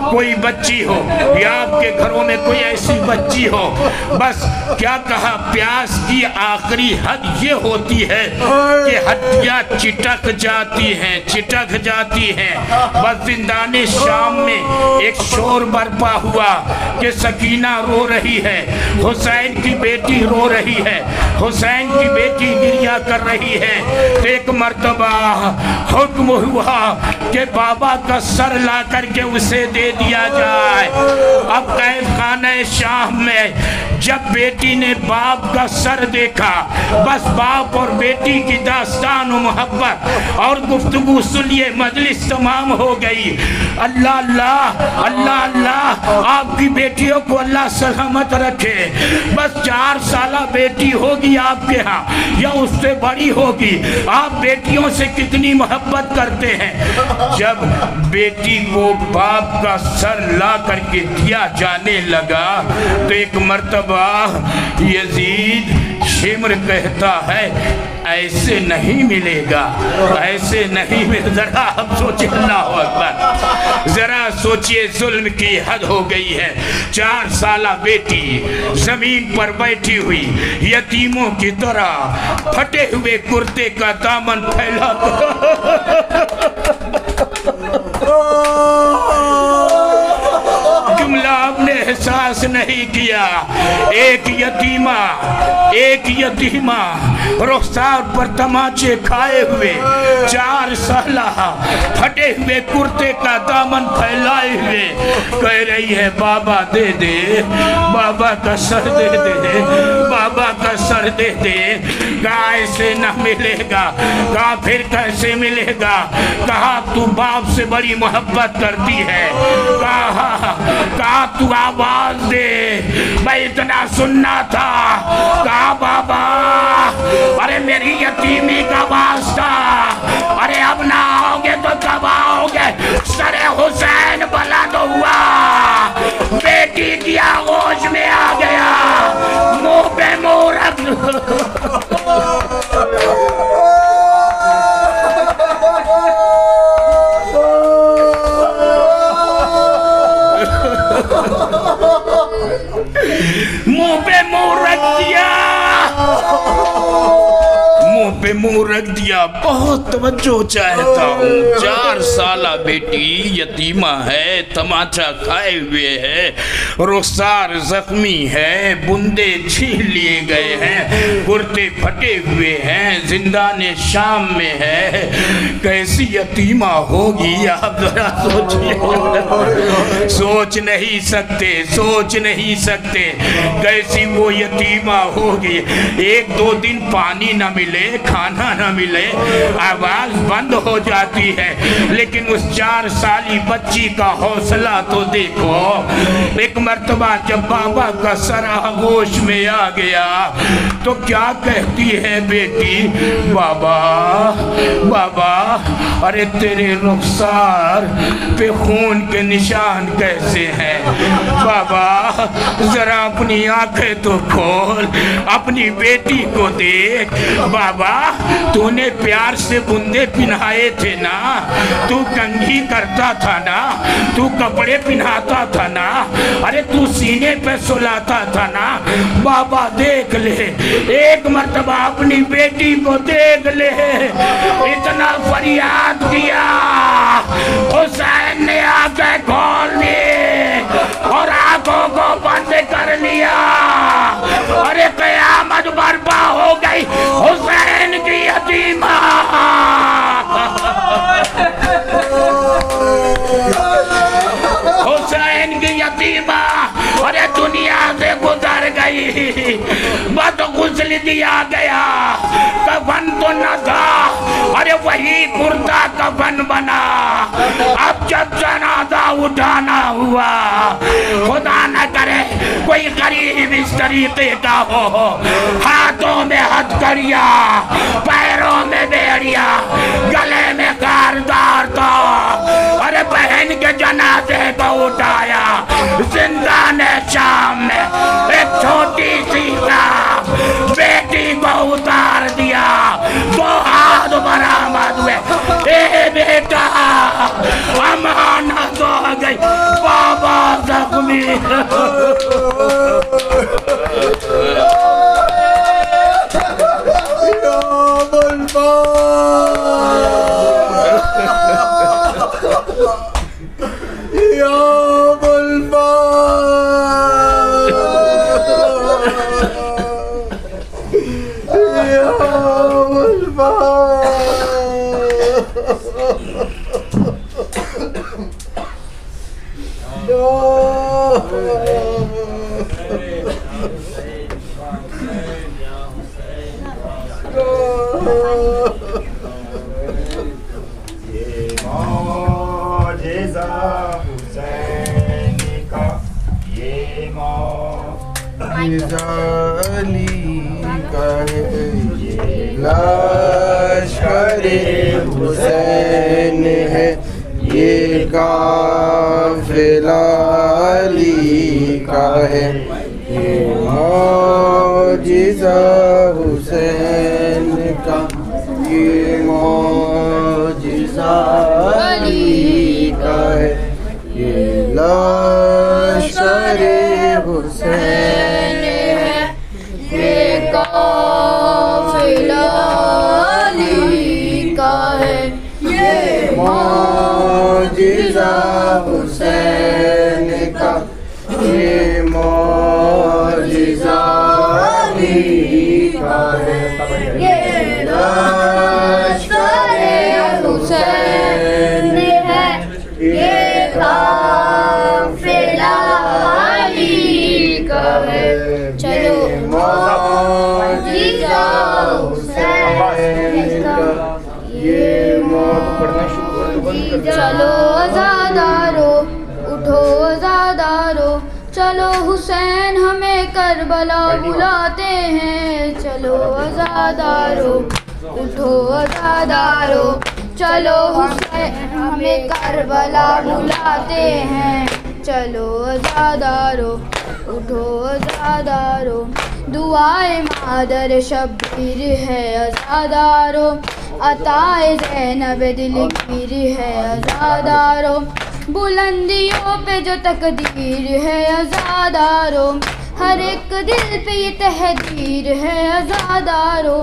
کوئی بچی ہو یا آپ کے گھروں میں کوئی ایسی بچی ہو، بس کیا کہا، پیاس کی آخری حد یہ ہوتی ہے کہ ہڈیاں چٹک جاتی ہیں۔ بس زندان شام میں ایک شور برپا ہوا کہ سکینہ رو رہی ہے، حسین کی بیٹی رو رہی ہے، حسین کی بیٹی گریہ کر رہی ہے۔ تو ایک مرتبہ حکم ہوا کہ بابا کا سر لا کر کے اسے دے دیا جائے۔ اب قید خانہ شام میں جب بیٹی نے باپ کا سر دیکھا، بس باپ اور بیٹی کی داستان و محبت اور گفتگو سنیے، مجلس تمام ہو گئی۔ اللہ اللہ اللہ اللہ، آپ کی بیٹیوں کو اللہ سلامت رکھے۔ بس 4 سالہ بیٹی ہوگی آپ کے ہاں یا اس سے بڑی ہوگی، آپ بیٹیوں سے کتنی محبت کرتے ہیں۔ جب بیٹی کو باپ کا سر لا کر کے دیا جانے لگا تو ایک مرتبہ یزید شمر کہتا ہے ایسے نہیں ملے گا، ایسے نہیں ملے گا۔ ذرا ہم سوچیں، اللہ اکبر، ذرا سوچئے، ظلم کی حد ہو گئی ہے۔ 4 سالہ بیٹی زمین پر بیٹھی ہوئی یتیموں کی طرح پھٹے ہوئے کرتے کا دامن پھیلا جملہ آپ نے احساس نہیں کیا۔ ایک یتیمہ رخسار پر تماچے کھائے ہوئے 4 سالہ پھٹے ہوئے کرتے کا دامن پھیلائے ہوئے کہہ رہی ہے بابا دے دے، بابا کا سر دے دے، بابا کا سر دے دے۔ کہا ایسے نہ ملے گا۔ کہا پھر کیسے ملے گا؟ کہا تو باپ سے بڑی محبت کرتی ہے۔ کہا تو آواز دے، میں اتنا سننا تھا۔ کہا بابا ارے میری یتیمی کا واسطہ، ارے اب نہ آؤ گے تو کب آؤ گے؟ سر حسین بلند ہوا، بیٹی کی آغوش میں آ گیا، منہ پہ منہ رکھ منہ پہ منہ رکھ دیا، منہ پہ منہ رکھ دیا۔ بہت توجہ چاہتا ہوں، 4 سالہ بیٹی یتیمہ ہے، تماچا کھائے ہوئے ہے، رخسار زخمی ہے، بندے چھین لیے گئے ہیں، کرتے پھٹے ہوئے ہیں، زندان شام میں ہے۔ کیسی یتیمہ ہوگی آپ ذرا سوچئے، سوچ نہیں سکتے کیسی وہ یتیمہ ہوگی۔ 1-2 دن پانی نہ ملے، کھانا نہ ملے، آواز بند ہو جاتی ہے، لیکن اس 4 سالی بچی کا حوصلہ تو دیکھو۔ ایک مرتبہ جب بابا کا سر آغوش میں آ گیا تو کیا کہتی ہے بیٹی؟ بابا ارے تیرے رخسار پہ خون کے نشان کیسے ہیں؟ بابا ذرا اپنی آنکھیں تو کھول، اپنی بیٹی کو دیکھ۔ بابا تو نے پیار سے بندے پہنائے تھے نا، تو کنگھی کرتا تھا نا، تو کپڑے پہناتا تھا نا، ارے تو سینے پہ سلاتا تھا نا۔ بابا دیکھ لے، ایک مرتبہ اپنی بیٹی کو دیکھ لے۔ اتنا فریاد کیا، حسین نے آنکھیں کھول لی اور آنکھوں کو بند کر لیا۔ ارے قیامت برپا ہو گئی، حسین کی یتیمہ، حسین کی یتیمہ ارے دنیا سے گزر گئی، بد غسل دیا گیا، کفن تو نہ تھا، ارے وہی کرتا کفن بنا۔ اب جب جنازہ اٹھانا ہوا، خدا نہ کرے کوئی غریب اس طریقے کا ہو، ہاتھوں میں ہتھکڑیاں، پیروں میں بیڑیاں، گلے میں کاردار تھا، ارے بہن کے جنازے کو اٹھایا، زندان شام میں ایک چھوٹی سی بیٹی کو اتار دیا، 2 ہاتھ برآمد ہوئے، اے بیٹا امانت ہو گئی۔ لشکر حسین ہے یہ قافلہ علی کا ہے یہ معجزہ حسین کا یہ معجزہ علی کا ہے یہ لشکر حسین ہے یہ قافلہ علی کا ہے یہ معجزہ حسین کا یہ معجزہ علی کا ہے یہ لشکر حسین ہے یہ قافلہ علی کا ہے چلو معجزہ حسین کا یہ چلو عزادارو اٹھو عزادارو چلو حسین ہمیں کربلا بلاتے ہیں چلو عزادارو اٹھو عزادارو چلو حسین ہمیں کربلا بلاتے ہیں چلو عزادارو اٹھو عزادارو دعائے مادر شبیر ہے عزادارو عطائے زینب دلگیر ہے عزادارو بلندیوں پہ جو تقدیر ہے عزادارو ہر ایک دل پہ یہ تحریر ہے عزادارو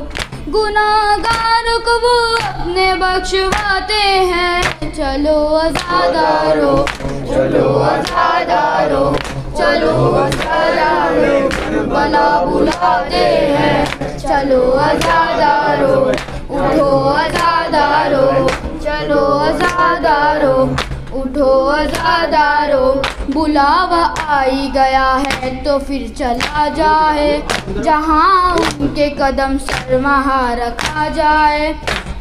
گناہگاروں کو وہ اپنے بخشواتے ہیں چلو عزادارو چلو عزادارو چلو عزادارو کربلا بلاتے ہیں چلو عزادارو اٹھو عزادارو چلو عزادارو اٹھو عزادارو بلاوا آئی گیا ہے تو پھر چلا جائے جہاں ان کے قدم سرمہا رکھا جائے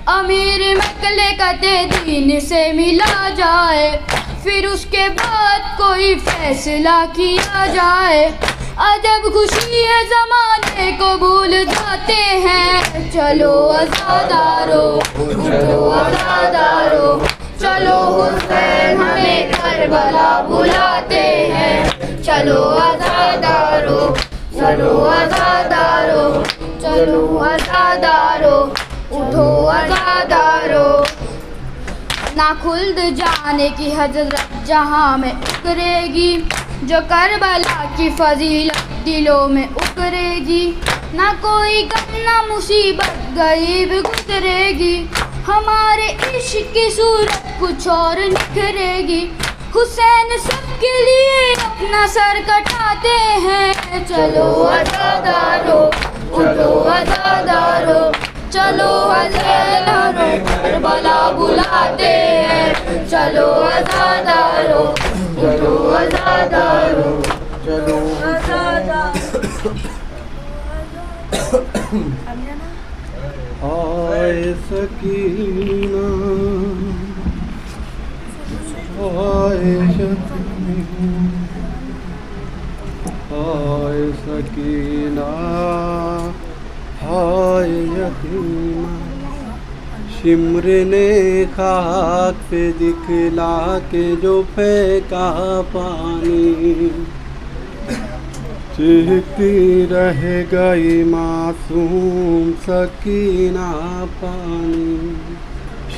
امیر مملکت دین سے ملا جائے پھر اس کے بعد کوئی فیصلہ کیا جائے عجب خوشی ہے زمانے کو بھول جاتے ہیں چلو عزادارو اٹھو عزادارو چلو حسین ہمیں کربلا بلاتے ہیں چلو عزادارو چلو عزادارو چلو عزادارو اٹھو عزادارو نہ خلد جانے کی حضرت جہاں میں اکرے گی جو کربلا کی فضیلت دلوں میں اکرے گی نہ کوئی غم نہ مصیبت غریب گزرے گی ہمارے عشق کی صورت کچھ اور نکھرے گی حسین سب کے لیے اپنا سر کٹاتے ہیں چلو عزادارو اٹھو عزادارو چلو حسین ہمیں کربلا بلاتے ہیں چلو عزادارو اٹھو عزادارو چلو عزادارو آئے سکینہ آئے سکینہ آئے یتیمہ شمر نے خاک پہ دکھلا کے جو پھینکا پانی چہکتی رہ گئی معصوم سکینہ پانی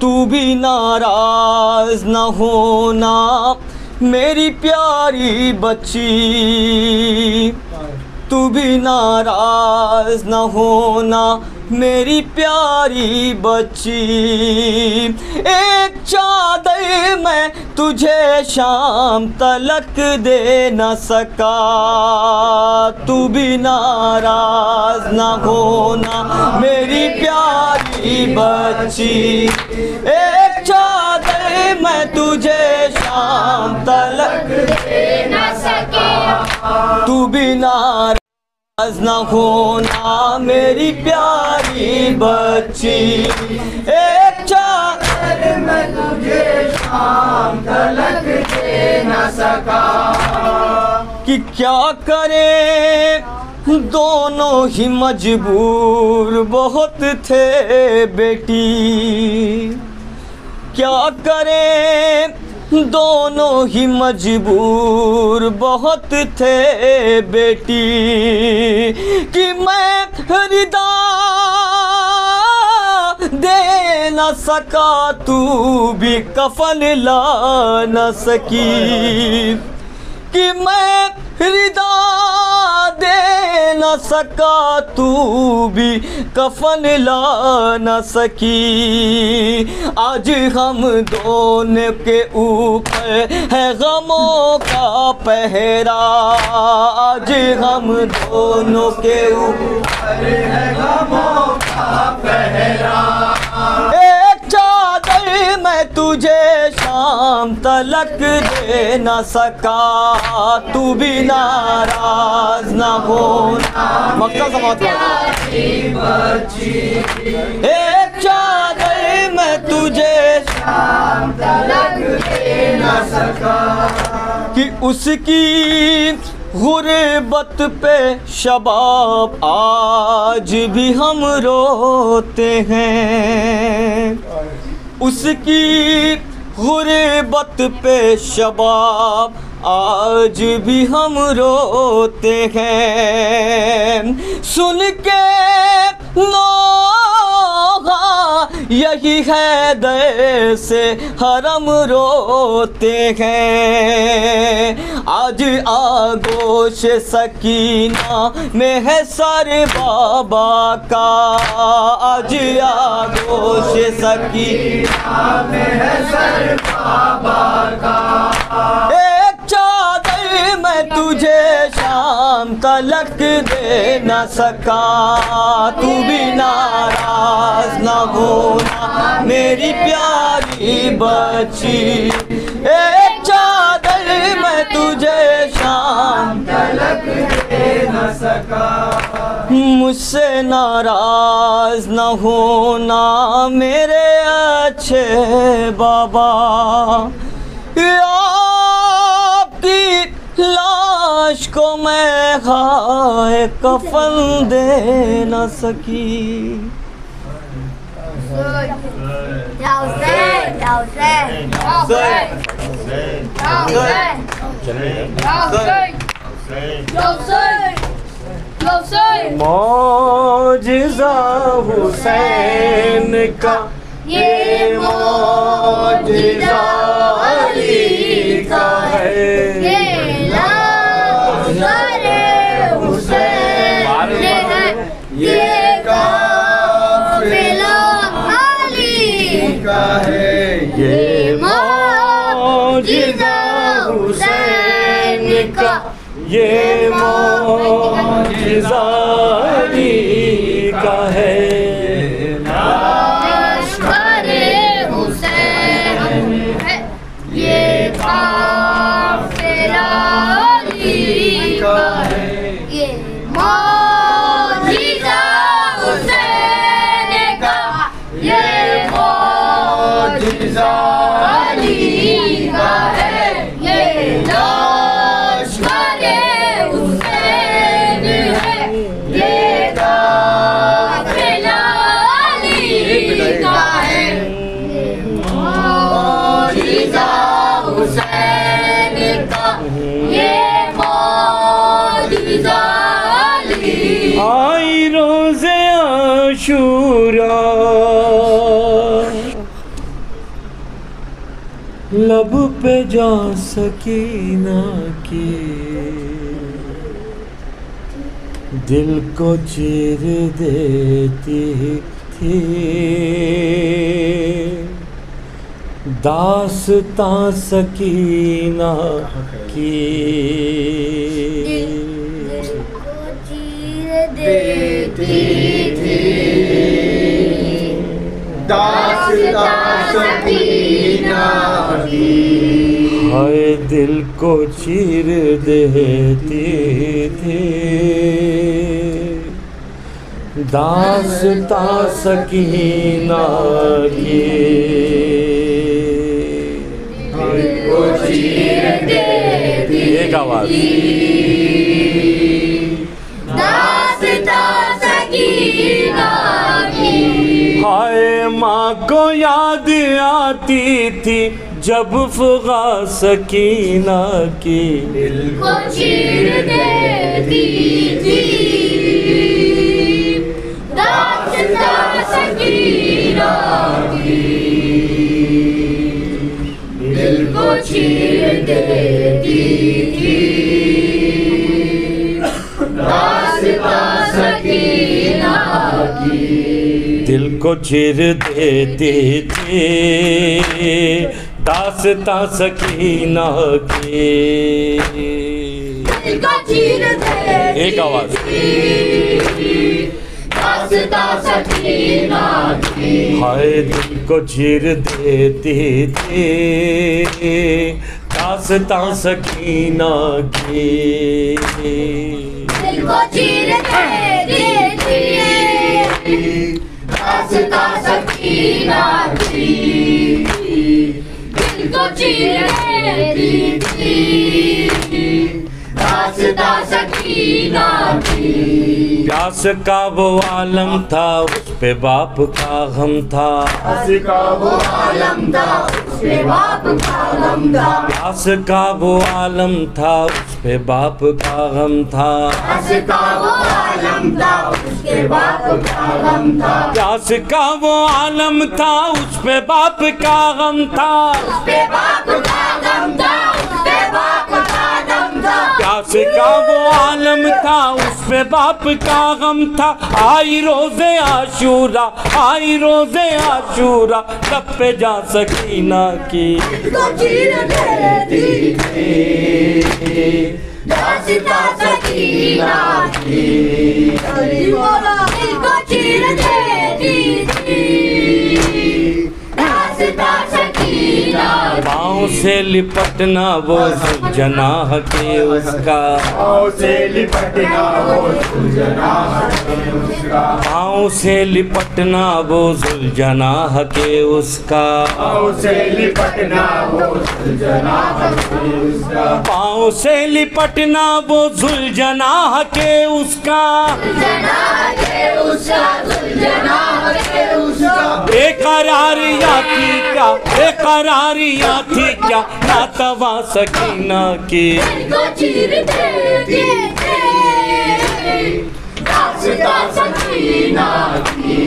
تو بھی ناراض نہ ہونا میری پیاری بچی، تو بھی ناراض نہ ہونا میری پیاری بچی، ایک چادر میں تجھے شام تلک دے نہ سکا، تو بھی ناراض نہ ہونا میری پیاری بچی، ایک چادر میں تجھے شام تلک دے نہ سکا، تو بھی ناراض نہ ہونا میری پیاری بچی، ایک چادر میں تجھے شام تلک دے نہ سکا، کہ کیا کرے دونوں ہی مجبور بہت تھے بیٹی، کیا کرے دونوں ہی مجبور بہت تھے بیٹی، کہ میں ردا دے نہ سکا تو بھی کفن لا نہ سکی، کہ میں ردا دے نہ سکا تو بھی کفن لا نہ سکی، آج ہم دونوں کے اوپر ہے غموں کا پہرا، آج ہم دونوں کے اوپر ہے غموں کا پہرا، ایک چادر میں تجھے شام تلک دے نہ سکا، تو بھی ناراض نہ ہونا مکہ سماعت پیاری بچی، ایک چادر میں تجھے شام تلک دے نہ سکا، کہ اس کی غربت پہ شباب آج بھی ہم روتے ہیں، اس کی غربت پہ شباب آج بھی ہم روتے ہیں، سن کے نوحہ یہی حیدر سے حرم روتے ہیں، آج آغوش سکینہ میں ہے سر بابا کا، آج آغوش سکینہ میں ہے سر بابا کا، ایک چادر میں تجھے شام تلک دے نہ سکا، تو بھی ناراض نہ ہونا میری پیاری بچی، ایک چادر میں تجھے شام تلک دے نہ سکا، مجھ سے ناراض نہ ہونا میرے اچھے بابا، آپ کی لاش کو میں ہائے کفن دے نہ سکی، یا حسین یا حسین یا حسین یا حسین یا حسین یا حسین یا حسین، معجزہ حسین کا یہ معجزہ علی کا ہے، یہ لشکر حسین ہے، یہ قافلہ علی کا ہے، یہ معجزہ حسین کا، یہ معجزہ علی کا ہے، لشکر حسین ہے، یہ قافلہ علی کا ہے، یہ معجزہ حسین کا، یہ معجزہ علی کا ہے، یہ لشکر حسین ہے، یہ قافلہ علی کا ہے، معجزہ حسین کا، یہ معجزہ علی، آئی روز عاشوراء لب پہ جا سکینہ کی دل کو چیر دیتی تھی داستاں سکینہ کی دیتی تھی داستاں سکینہ کی ہائے دل کو چیر دیتی تھی داستاں سکینہ کی دل کو چیر دیتی ایک آواز داستاں سکینہ کی ہائے ماں کو یاد آتی تھی جب فغا سکینہ کی دل کو چیر دیتی تھی داستاں سکینہ کی دل کو چیر دیتی تھی داستاں سکینہ کی دل کو چیر دیتی تھی داستاں سکینہ کی دل کو چیر دیتی ایک آواز داستاں سکینہ کی ہائے دل کو چیر دیتی تھی داستاں سکینہ کی دل کو چیر دیتی تھی داستاں سکینہ کی دل کو چیر دیتی تھی داستاں سکینہ کی پیاس کا وہ عالم تھا اس پہ باپ کا غم تھا پیاس کا وہ عالم تھا اس پہ باپ کا غم تھا پیاس کا وہ عالم تھا اس پہ باپ کا غم تھا پیاس کا وہ عالم تھا اس پہ باپ کا غم تھا پیاس کا وہ عالم تھا اس پہ باپ کا غم تھا اس پہ باپ کا غم تھا اس پہ باپ کا غم تھا پیاس کا وہ عالم تھا اس پہ باپ کا غم تھا آئی روز عاشورہ آئی روز عاشورہ لب پہ جا سکینہ کی دل کو چیر دیتی تھی داستاں سکینہ کی دل کو چیر دیتی تھی داستاں سکینہ پاؤں سے لپٹنا وہ جناح کے اس کا پاؤں سے لپٹنا وہ ذوالجناح کے اس کا پاؤں سے لپٹنا وہ ذوالجناح کے اس کا پاؤں سے لپٹنا وہ ذوالجناح کے اس کا پاؤں سے لپٹنا وہ ذوالجناح کے اس کا ذوالجناح کے اس کا ذوالجناح کے اس کا بے قراریاں تھی کیا بے قراریاں تھی کیا ناتواں سکینہ کی دل کو چیر دیتی تھی داستاں سکینہ کی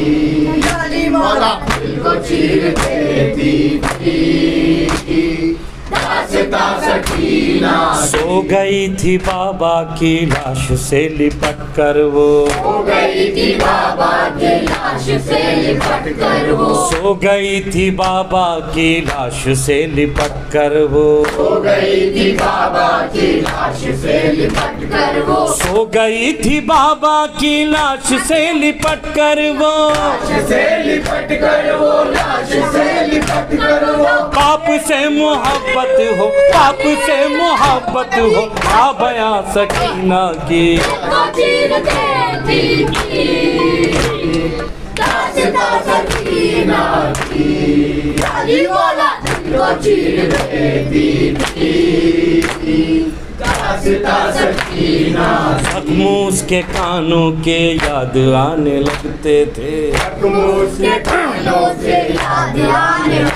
دل کو چیر دیتی تھی داستاں سکینہ سو گئی تھی بابا کی لاش سے لپٹ کر وہ ہو گئی تھی بابا کی لاش سے لپٹ کر وہ سو گئی تھی بابا کی لاش سے لپٹ کر وہ ہو گئی تھی بابا کی لاش سے لپٹ کر وہ سو گئی تھی بابا کی لاش سے لپٹ کر وہ لاش سے لپٹ کر وہ لاش سے لپٹ کر وہ باپ سے محبت ہو باپ سے محبت ہو آ بیاں سکینہ کی دل کو چیر دیتی تھی داستاں سکینہ کی علی مولا دل کو چیر دیتی تھی داستاں سکینہ زخموں اس کے کانوں کے یاد آنے لگتے تھے اس کے کانوں سے یاد آنے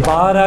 12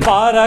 12